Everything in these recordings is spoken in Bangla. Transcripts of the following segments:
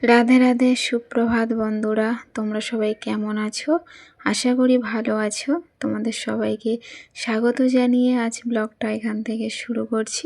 রাধে রাধে, সুপ্রভাত বন্ধুরা। তোমরা সবাই কেমন আছো? আশা করি ভালো আছো। তোমাদের সবাইকে স্বাগত জানিয়ে আজ ব্লগটা এখান থেকে শুরু করছি।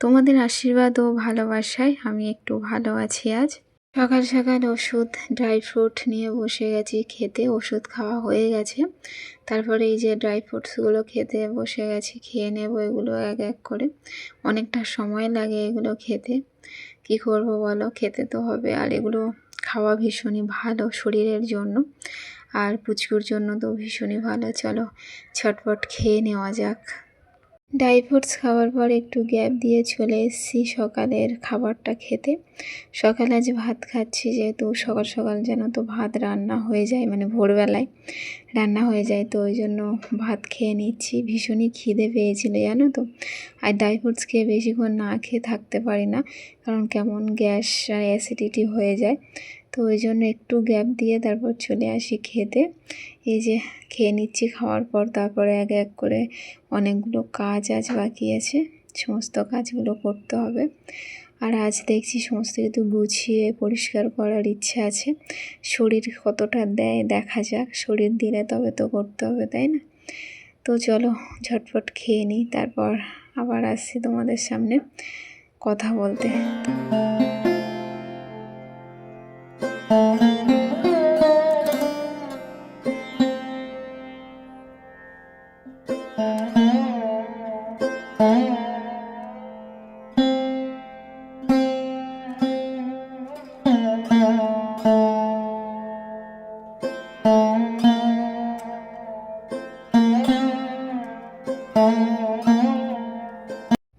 তোমাদের আশীর্বাদ ও ভালোবাসায় আমি একটু ভালো আছি। আজ সকাল সকাল ওষুধ ড্রাই ফ্রুট নিয়ে বসে গেছি খেতে। ওষুধ খাওয়া হয়ে গেছে, তারপরে এই যে ড্রাই ফ্রুটসগুলো খেতে বসে গেছি। খেয়ে নেব এগুলো এক এক করে। অনেকটা সময় লাগে এগুলো খেতে, কি করব বলো, খেতে তো হবে। আর এগুলো খাওয়া ভীষণই ভালো শরীরের জন্য, আর পুচকুর জন্য তো ভীষণই ভালো। চলো ছটপট খেয়ে নেওয়া যাক। ড্রাই ফ্রুটস খাওয়ার পর একটু গ্যাপ দিয়ে চলে এসেছি সকালের খাবারটা খেতে। সকালে আজ ভাত খাচ্ছি, যেহেতু সকাল সকাল যেন তো ভাত রান্না হয়ে যায়, মানে ভোরবেলায় রান্না হয়ে যায়, তো ওই জন্য ভাত খেয়ে নিচ্ছি। ভীষণই খিদে পেয়েছিল জানো তো। আর ড্রাই ফ্রুটস খেয়ে বেশিক্ষণ না খেয়ে থাকতে পারি না, কারণ কেমন গ্যাস আর অ্যাসিডিটি হয়ে যায়। তো ওই জন্য একটু গ্যাপ দিয়ে তারপর চলে আসি খেতে। এই যে খেয়ে নিচ্ছি। খাওয়ার পর তারপরে এক এক করে অনেকগুলো কাজ আজ বাকি আছে, সমস্ত কাজগুলো করতে হবে। আর আজ দেখছি সমস্ত কিছু গুছিয়ে পরিষ্কার করার ইচ্ছা আছে। শরীর কতটা দেয় দেখা যাক, শরীর দিলে তবে তো করতে হবে, তাই না? তো চলো ঝটপট খেয়ে নিই, তারপর আবার আসছি তোমাদের সামনে কথা বলতে।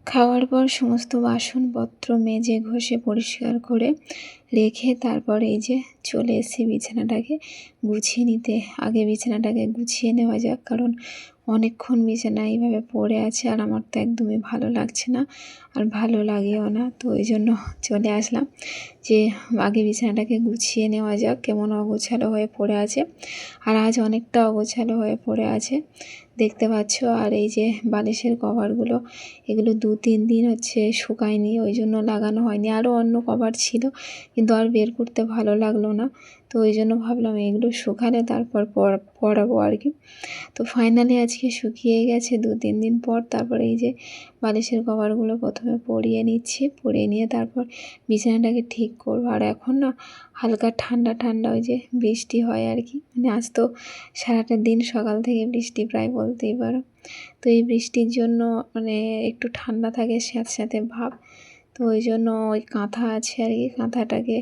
খাওয়ার পর সমস্ত বাসনপত্র মেজে ঘষে পরিষ্কার করে রেখে তারপর এই যে চলে এসেছি বিছানাটাকে গুছিয়ে নিতে। আগে বিছানাটাকে গুছিয়ে নেওয়া যাক, কারণ অনেকক্ষণ বিছানা এইভাবে পড়ে আছে আর আমার তো একদমই ভালো লাগছে না, আর ভালো লাগেও না। তো ওই জন্য চলে আসলাম যে আগে বিছানাটাকে গুছিয়ে নেওয়া যাক, কেমন অগোছালো হয়ে পড়ে আছে। আর আজ অনেকটা অগোছালো হয়ে পড়ে আছে, দেখতে পাচ্ছ। আর এই যে বালিশের কভারগুলো, এগুলো 2-3 দিন হচ্ছে শুকায়নি, ওই জন্য লাগানো হয়নি। আরও অন্য কভার ছিল, কিন্তু আর বের করতে ভালো লাগলো না, তো ওই জন্য ভাবলাম এগুলো শুকালে তারপর পরাবো আর কি। তো ফাইনালি আজকে শুকিয়ে গেছে 2-3 দিন পর। তারপরে এই যে বালিশের কভারগুলো প্রথমে পরিয়ে নিচ্ছি, পরিয়ে নিয়ে তারপর বিছানাটাকে ঠিক করবো। আর এখন না হালকা ঠান্ডা ঠান্ডা, ওই যে বৃষ্টি হয় আর কি, মানে আজ তো সারাটা দিন সকাল থেকে বৃষ্টি প্রায় বলতেই পারো। তো এই বৃষ্টির জন্য মানে একটু ঠান্ডা থাকে, স্যাঁতস্যাঁতে ভাব। তো ওই জন্য ওই কাঁথা আছে আর কি, কাঁথাটাকে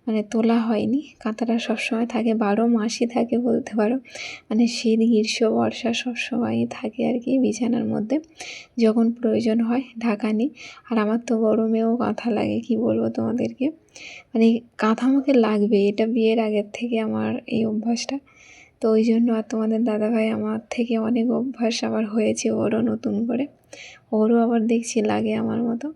মানে তোলা হয়নি। কাঁথাটা সবসময় থাকে, 12 মাসই থাকে বলতে পারো, মানে শীত গ্রীষ্ম বর্ষা সবসময়ই থাকে আর কি বিছানার মধ্যে। যখন প্রয়োজন হয় ঢাকা নিই। আর আমার তো গরমেও কাঁথা লাগে, কি বলবো তোমাদেরকে, মানে কাঁথা আমাকে লাগবে, এটা বিয়ের আগের থেকে আমার এই অভ্যাসটা। তো ওই জন্য আর তোমাদের দাদাভাই আমার থেকে অনেক অভ্যাস আবার হয়েছে ওরও নতুন করে, ওরও আবার দেখছি লাগে আমার মতো।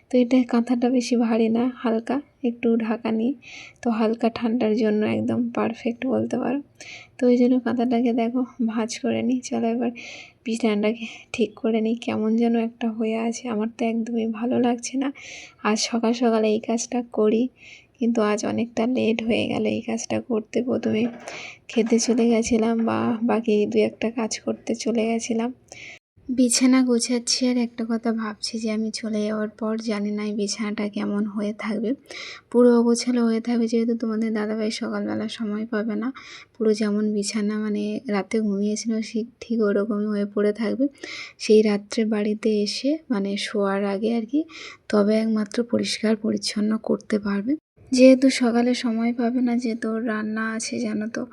তো এটা কাঁথাটা বেশি ভারী না, হালকা একটু ঢাকা নিই, তো হালকা ঠান্ডার জন্য একদম পারফেক্ট বলতে পারো। তো ওই জন্য কাঁথাটাকে দেখো ভাঁজ করে নিই। চলো এবার বিছানাটাকে ঠিক করে নিই, কেমন যেন একটা হয়ে আছে, আমার তো একদমই ভালো লাগছে না। আজ সকাল সকাল এই কাজটা করি, কিন্তু আজ অনেকটা লেট হয়ে গেল এই কাজটা করতে। প্রথমে খেতে চলে গেছিলাম, বা বাকি 2-1টা কাজ করতে চলে গেছিলাম। বিছানা গোছাচ্ছি আর একটা কথা ভাবছি যে আমি চলে যাওয়ার পর জানি না এই বিছানাটা কেমন হয়ে থাকবে। পুরো অগোছালো হয়ে থাকবে, যেহেতু তোমাদের দাদাভাই সকালবেলা সময় পাবে না। পুরো যেমন বিছানা মানে রাতে ঘুমিয়েছিল ঠিক ওরকমই হয়ে পড়ে থাকবে। সেই রাত্রে বাড়িতে এসে মানে শোয়ার আগে আর কি, তবে একমাত্র পরিষ্কার পরিচ্ছন্ন করতে পারবে। যেহেতু সকালে সময় পাবে না, যেহেতু রান্না আছে জানো তো,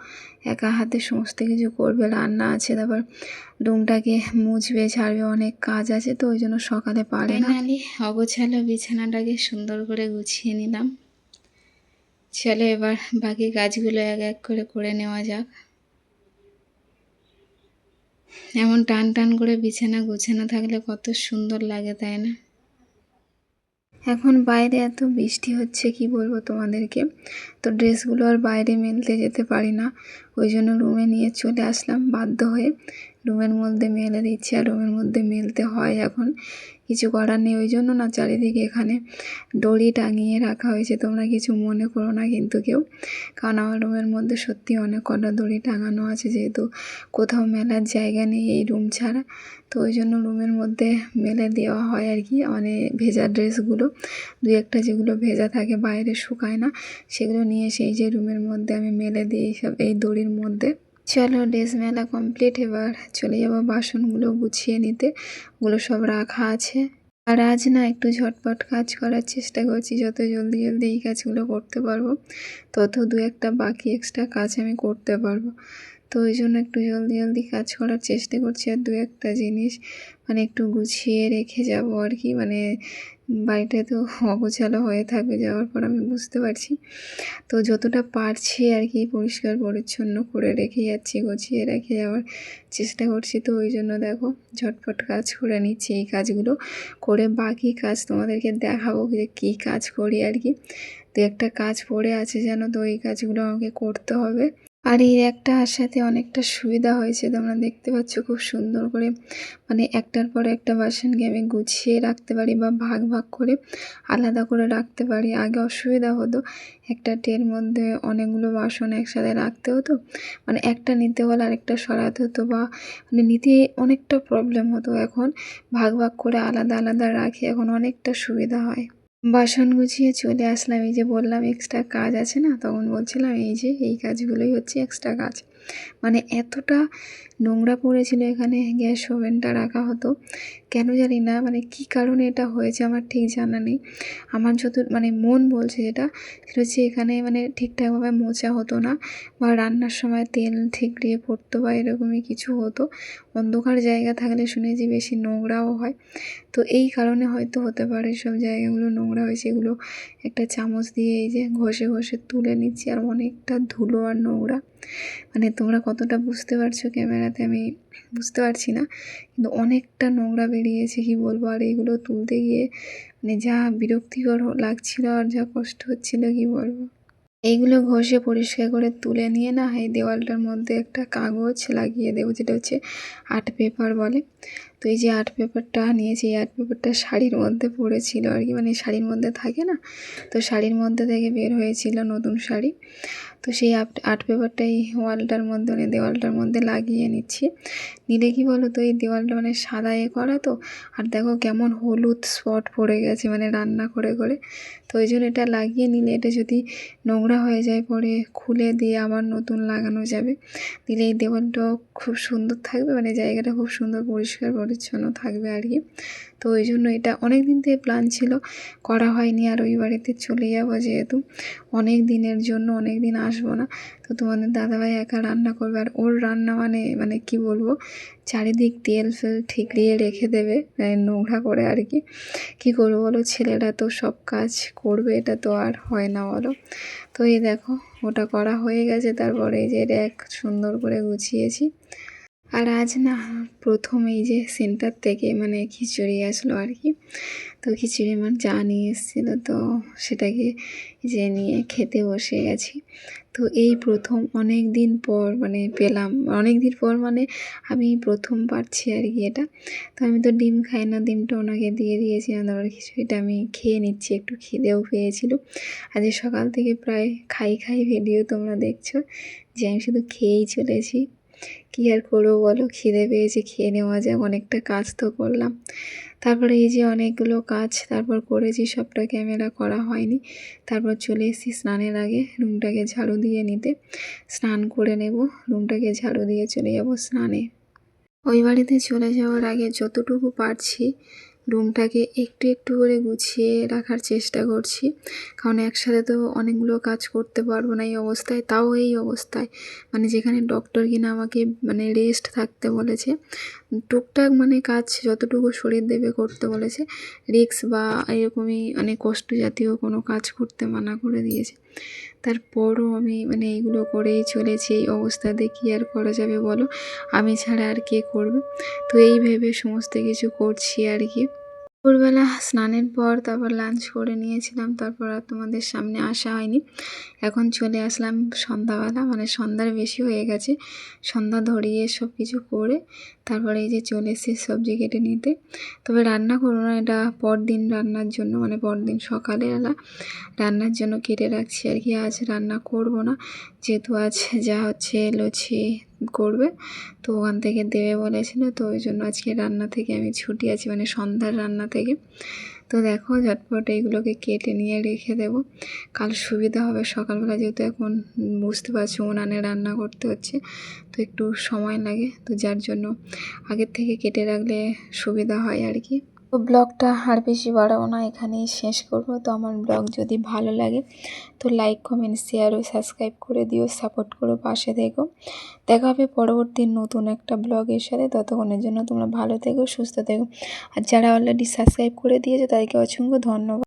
একা হাতে সমস্ত কিছু করবে, রান্না আছে, তারপর রুমটাকে মুছবে ছাড়বে, অনেক কাজ আছে, তো ওই জন্য সকালে পারে না। ফাইনালি অগোছালো বিছানাটাকে সুন্দর করে গুছিয়ে নিলাম। চলো এবার বাকি কাজগুলো এক এক করে করে নেওয়া যাক। এমন টান টান করে বিছানা গোছানো থাকলে কত সুন্দর লাগে, তাই না? এখন বাইরে এত বৃষ্টি হচ্ছে, কি বলবো তোমাদেরকে। তো ড্রেসগুলো আর বাইরে মেলতে যেতে পারি না, ওই জন্য রুমে নিয়ে চলে আসলাম বাধ্য হয়ে। রুমের মধ্যে মেলে দিচ্ছি, আর রুমের মধ্যে মেলতে হয় এখন, কিছু করার নেই। ওই জন্য না চারিদিকে এখানে দড়ি টাঙিয়ে রাখা হয়েছে, তোমরা কিছু মনে করো না কিন্তু কেউ, কারণ আমার রুমের মধ্যে সত্যি অনেক কটা দড়ি টাঙানো আছে, যেহেতু কোথাও মেলার জায়গা নেই এই রুম ছাড়া, তো ওই জন্য রুমের মধ্যে মেলে দেওয়া হয় আর কি। মানে ভেজা ড্রেসগুলো দু একটা যেগুলো ভেজা থাকে বাইরে শুকায় না, সেগুলো নিয়ে সেই যে রুমের মধ্যে আমি মেলে দিই সব এই দড়ির মধ্যে। চলো ড্রেস মেলা কমপ্লিট, এবার চলে যাবো বাসনগুলো গুছিয়ে নিতে, ওগুলো সব রাখা আছে। আর আজ না একটু ঝটপট কাজ করার চেষ্টা করছি, যত জলদি জলদি এই কাজগুলো করতে পারবো তত দু একটা বাকি এক্সট্রা কাজ আমি করতে পারবো। তো ওই জন্য একটু জলদি জলদি কাজ করার চেষ্টা করছি, আর দু একটা জিনিস মানে একটু গুছিয়ে রেখে যাব আর কি। মানে বাড়িটা তো অগোছালো হয়ে থাকবে যাওয়ার পর, আমি বুঝতে পারছি। তো যতটা পারছি আর কি পরিষ্কার পরিচ্ছন্ন করে রেখে যাচ্ছি, গুছিয়ে রেখে যাওয়ার চেষ্টা করছি। তো ওই জন্য দেখো ঝটপট কাজ করে নিচ্ছি, এই কাজগুলো করে বাকি কাজ তোমাদেরকে দেখাবো যে কী কাজ করি আর কি। তো একটা কাজ পড়ে আছে যেন, তো এই কাজগুলো আমাকে করতে হবে। আর এই একটা সাথে অনেকটা সুবিধা হয়েছে, তোমরা দেখতে পাচ্ছ খুব সুন্দর করে মানে একটার পর একটা বাসনকে আমি গুছিয়ে রাখতে পারি বা ভাগ ভাগ করে আলাদা করে রাখতে পারি। আগে অসুবিধা হতো, একটা ট্রের মধ্যে অনেকগুলো বাসন একসাথে রাখতে হতো, মানে একটা নিতে হলে আরেকটা সরাতে হতো, বা মানে নিতে অনেকটা প্রবলেম হতো। এখন ভাগ ভাগ করে আলাদা আলাদা রাখি, এখন অনেকটা সুবিধা হয়। বাসন গুছিয়ে চলে আসলাম, এই যে বললাম এক্সট্রা কাজ আছে না, তখন বলছিলাম এই যে এই কাজগুলোই হচ্ছে এক্সট্রা কাজ। মানে এতটা নোংরা পড়েছিল এখানে, গ্যাস ওভেনটা রাখা হতো কেন জানি না, মানে কি কারণে এটা হয়েছে আমার ঠিক জানা নেই। আমার যত মানে মন বলছে যেটা, সেটা হচ্ছে এখানে মানে ঠিকঠাকভাবে মোছা হতো না, বা রান্নার সময় তেল ঠিকরিয়ে পড়তো বা এরকমই কিছু হতো। অন্ধকার জায়গা থাকলে শুনেছি বেশি নোংরাও হয়, তো এই কারণে হয়তো হতে পারে সব জায়গাগুলো নোংরা হয়েছে। এগুলো একটা চামচ দিয়ে এই যে ঘষে ঘষে তুলে নিচ্ছি, আর অনেকটা ধুলো আর নোংরা, মানে তোমরা কতটা বুঝতে পারছো ক্যামেরাতে আমি বুঝতে পারছি না, কিন্তু অনেকটা নোংরা বেরিয়েছে কি বলবো। আর এইগুলো তুলতে গিয়ে মানে যা বিরক্তিকর লাগছিল আর যা কষ্ট হচ্ছিল কি বলবো। এইগুলো ঘষে পরিষ্কার করে তুলে নিয়ে না এই দেওয়ালটার মধ্যে একটা কাগজ লাগিয়ে দেবো, যেটা হচ্ছে আর্ট পেপার বলে। তো এই যে আর্ট পেপারটা নিয়েছি, এই আর্ট পেপারটা শাড়ির মধ্যে পড়েছিল আর কি, মানে শাড়ির মধ্যে থাকে না, তো শাড়ির মধ্যে থেকে বের হয়েছিল নতুন শাড়ি। তো সেই আর্ট পেপারটাই ওয়ালটার মধ্যে মানে দেওয়ালটার মধ্যে লাগিয়ে নিচ্ছি। নিলে কি বলো তো, এই দেওয়ালটা মানে সাদা করা তো, আর দেখো কেমন হলুদ স্পট পড়ে গেছে মানে রান্না করে করে। তো ওই জন্য এটা লাগিয়ে নিলে, এটা যদি নোংরা হয়ে যায় পরে খুলে দিয়ে আবার নতুন লাগানো যাবে, দিলে এই দেওয়ালটাও খুব সুন্দর থাকবে, মানে জায়গাটা খুব সুন্দর পরিষ্কার পরিচ্ছন্ন থাকবে আর কি। তো ওই জন্য এটা অনেক দিন থেকে প্ল্যান ছিল, করা হয়নি। আর ওই বাড়িতে চলে যাবো যেহেতু, অনেক দিনের জন্য অনেক দিন আসবো না, তো তোমাদের দাদাভাই একা রান্না করবে, আর ওর রান্না মানে মানে কি বলবো, চারিদিক তেল ফেল ঠিকরিয়ে রেখে দেবে মানে নোংরা করে আর কি। কী করবো বলো, ছেলেরা তো সব কাজ করবে, এটা তো আর হয় না বলো। তো এই দেখো ওটা করা হয়ে গেছে, তারপরে এই যে র্যাক সুন্দর করে গুছিয়েছি। আর আজ না প্রথম এই যে সেন্টার থেকে মানে খিচুড়ি আসলো আর কি, তো খিচুড়ি আমার যা নিয়ে এসেছিলো, তো সেটাকে যে নিয়ে খেতে বসে গেছি। তো এই প্রথম অনেক দিন পর মানে পেলাম, অনেক দিন পর মানে আমি প্রথম পাচ্ছি আর কি এটা। তো আমি তো ডিম খাই না, ডিমটা ওনাকে দিয়ে দিয়েছি, তারপর খিচুড়িটা আমি খেয়ে নিচ্ছি, একটু খিদেও পেয়েছিল। আজ সকাল থেকে প্রায় খাই খাই ভিডিও তোমরা দেখছো, যে আমি শুধু খেয়েই চলেছি। কী আর করবো বলো, খিদে পেয়েছে, খেয়ে নেওয়া যাক, অনেকটা কাজ তো করলাম। তারপরে এই যে অনেকগুলো কাজ তারপর করেছি, সবটা ক্যামেরা করা হয়নি। তারপর চলে এসেছি স্নানের আগে রুমটাকে ঝাড়ু দিয়ে নিতে, স্নান করে নেব, রুমটাকে ঝাড়ু দিয়ে চলে যাব স্নানে। ওই বাড়িতে চলে যাওয়ার আগে যতটুকু পারছি রুমটাকে একটু একটু করে গুছিয়ে রাখার চেষ্টা করছি, কারণ একসাথে তো অনেকগুলো কাজ করতে পারবো না এই অবস্থায়, তাও এই অবস্থায় মানে যেখানে ডক্টর কিনা আমাকে মানে রেস্ট থাকতে বলেছে, টুকটাক মানে কাজ যতটুকু শরীর দেবে করতে বলেছে, রিস্ক বা এরকমই মানে কষ্ট জাতীয় কোনো কাজ করতে মানা করে দিয়েছে। তারপরও আমি মানে এইগুলো করেই চলেছি, এই অবস্থাতে কী আর করা যাবে বলো, আমি ছাড়া আর কে করবে। তো এই ভেবে সমস্ত কিছু করছি আর কি। দুপুরবেলা স্নানের পর তারপর লাঞ্চ করে নিয়েছিলাম, তারপর আর তোমাদের সামনে আসা হয়নি। এখন চলে আসলাম সন্ধ্যাবেলা, মানে সন্ধ্যার বেশি হয়ে গেছে। সন্ধ্যা ধরিয়ে সব কিছু করে তারপরে এই যে চলে এসেছি সবজি কেটে নিতে। তবে রান্না করবো না, এটা পরদিন রান্নার জন্য, মানে পরদিন সকালবেলা রান্নার জন্য কেটে রাখছি আর কি। আজ রান্না করব না, যেহেতু আজ যা হচ্ছে লুচি করবে, তো ওখান থেকে দেবে বলেছিল, তো ওই জন্য আজকে রান্না থেকে আমি ছুটি আছি, মানে সন্ধ্যার রান্না থেকে। তো দেখো ঝটপট এইগুলোকে কেটে নিয়ে রেখে দেবো, কাল সুবিধা হবে সকালবেলা, যেহেতু এখন বুঝতে পারছি উনানে রান্না করতে হচ্ছে, তো একটু সময় লাগে, তো যার জন্য আগের থেকে কেটে রাখলে সুবিধা হয় আর কি। তো ব্লগটা আর বেশি বাড়াবো না, এখানেই শেষ করব। তো আমার ব্লগ যদি ভালো লাগে তো লাইক কমেন্ট শেয়ার ও সাবস্ক্রাইব করে দিও, সাপোর্ট করো, পাশে থেকো। দেখা হবে পরবর্তী নতুন একটা ব্লগের সাথে। ততক্ষণের জন্য তোমরা ভালো থেকো, সুস্থ থেকো। আর যারা অলরেডি সাবস্ক্রাইব করে দিয়েছো তাদেরকে অসংখ্য ধন্যবাদ।